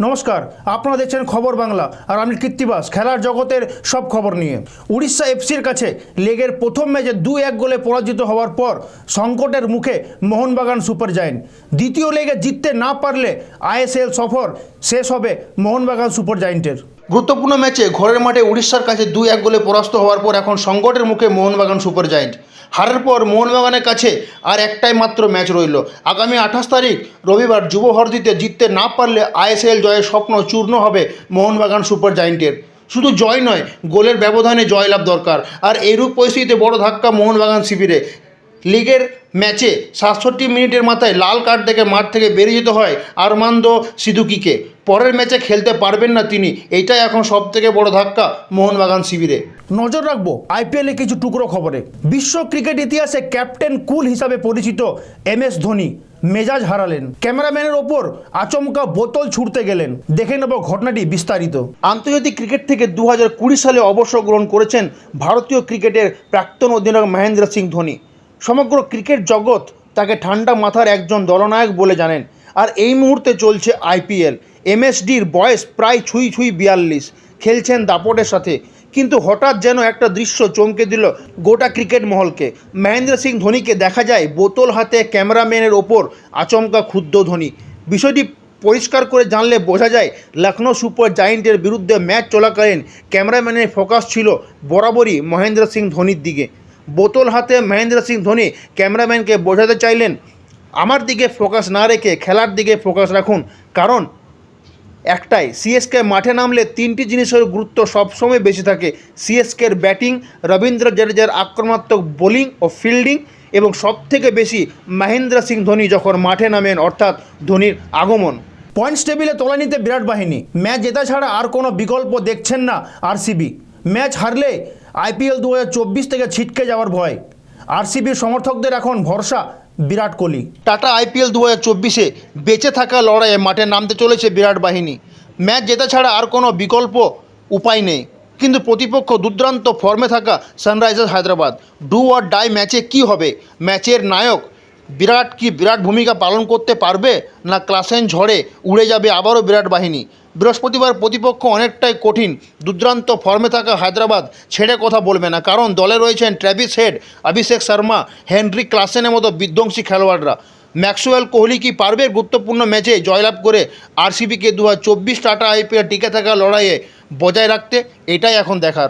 নমস্কার, আপনারা দেখছেন খবর বাংলা আর আমি কৃত্তিবাস। খেলার জগতের সব খবর নিয়ে। উড়িষ্যা এফসির কাছে লেগের প্রথম ম্যাচে 2-1 গোলে পরাজিত হওয়ার পর সংকটের মুখে মোহনবাগান সুপার জায়েন্ট। দ্বিতীয় লেগে জিততে না পারলে আইএসএল সফর শেষ হবে মোহনবাগান সুপার জায়েন্টের। গুরুত্বপূর্ণ ম্যাচে ঘরের মাঠে উড়িষ্যার কাছে 2-1 গোলে পরাস্ত হওয়ার পর এখন সংকটের মুখে মোহনবাগান সুপার জায়েন্ট। হারের পর মোহনবাগানের কাছে আর একটাই মাত্র ম্যাচ রইল। আগামী 28 তারিখ রবিবার যুব ভারতীতে জিততে না পারলে আইএসএল জয়ের স্বপ্ন চূর্ণ হবে মোহনবাগান সুপার জায়েন্টের। শুধু জয় নয়, গোলের ব্যবধানে জয়লাভ দরকার। আর এইরূপ পরিস্থিতিতে বড় ধাক্কা মোহনবাগান শিবিরে। লিগের ম্যাচে 67 মিনিটের মাথায় লাল কার্ড দেখে মাঠ থেকে বেরিয়ে যেতে হয় আরমান্দো সিদুকিকে। পরের ম্যাচে খেলতে পারবেন না তিনি। এইটাই এখন সবথেকে বড় ধাক্কা মোহনবাগান শিবিরে। নজর রাখবো আইপিএলে কিছু টুকরো খবরে। বিশ্ব ক্রিকেট ইতিহাসে ক্যাপ্টেন কুল হিসাবে পরিচিত MS ধোনি মেজাজ হারালেন। ক্যামেরাম্যানের ওপর আচমকা বোতল ছুঁড়তে গেলেন। দেখে নেব ঘটনাটি বিস্তারিত। আন্তর্জাতিক ক্রিকেট থেকে 2020 সালে অবসর গ্রহণ করেছেন ভারতীয় ক্রিকেটের প্রাক্তন অধিনায়ক মহেন্দ্র সিং ধোনি। সমগ্র ক্রিকেট জগৎ তাকে ঠান্ডা মাথার একজন দলনায়ক বলে জানেন। আর এই মুহূর্তে চলছে আইপিএল। MSDর বয়স প্রায় ছুঁই 42, খেলছেন দাপটের সাথে। কিন্তু হঠাৎ যেন একটা দৃশ্য চমকে দিল গোটা ক্রিকেট মহলকে। মহেন্দ্র সিং ধোনিকে দেখা যায় বোতল হাতে ক্যামেরাম্যানের ওপর আচমকা ক্ষুব্ধ ধোনি। বিষয়টি পরিষ্কার করে জানলে বোঝা যায় লখনৌ সুপার জায়েন্টের বিরুদ্ধে ম্যাচ চলাকালীন ক্যামেরাম্যানের ফোকাস ছিল বরাবরই মহেন্দ্র সিং ধোনির দিকে। বোতল হাতে মহেন্দ্র সিং ধোনি ক্যামেরাম্যানকে বোঝাতে চাইলেন, আমার দিকে ফোকাস না রেখে খেলার দিকে ফোকাস রাখুন। কারণ একটাই, সিএসকে মাঠে নামলে 3টি জিনিসের গুরুত্ব সবসময় বেশি থাকে। সিএসকের ব্যাটিং, রবীন্দ্র জাদেজার আক্রমণাত্মক বোলিং ও ফিল্ডিং, এবং সবথেকে বেশি মহেন্দ্র সিং ধোনি যখন মাঠে নামেন, অর্থাৎ ধোনির আগমন। পয়েন্টস টেবিলে তলানিতে বিরাট বাহিনী। ম্যাচ জেতা ছাড়া আর কোনো বিকল্প দেখছেন না আরসিবি। ম্যাচ হারলে আইপিএল 2024 থেকে ছিটকে যাওয়ার ভয়। আরসিবির সমর্থকদের এখন ভরসা বিরাট কোহলি। টাটা আইপিএল 2024-এ বেঁচে থাকা লড়াইয়ে মাঠে নামতে চলেছে বিরাট বাহিনী। ম্যাচ জেতা ছাড়া আর কোনো বিকল্প উপায় নেই। কিন্তু প্রতিপক্ষ দুর্দান্ত ফর্মে থাকা Sunrisers Hyderabad. Do or die ম্যাচে কি হবে? ম্যাচের নায়ক বিরাট কি বিরাট ভূমিকা পালন করতে পারবে, না ক্লাসেন ঝড়ে উড়ে যাবে আবারও বিরাট বাহিনী? বৃহস্পতিবার প্রতিপক্ষ অনেকটাই কঠিন। দুর্দান্ত ফর্মে থাকা হায়দ্রাবাদ ছেড়ে কথা বলবে না, কারণ দলে রয়েছেন Travis head, Abhishek Sharma, Henry ক্লাসেনের মতো বিধ্বংসী খেলোয়াড়রা। ম্যাক্সওয়েল কোহলি কি পারবে গুরুত্বপূর্ণ ম্যাচে জয়লাভ করে আরসিবিকে 2024 টাটা আইপিএল টিকে থাকা লড়াইয়ে বজায় রাখতে? এটাই এখন দেখার।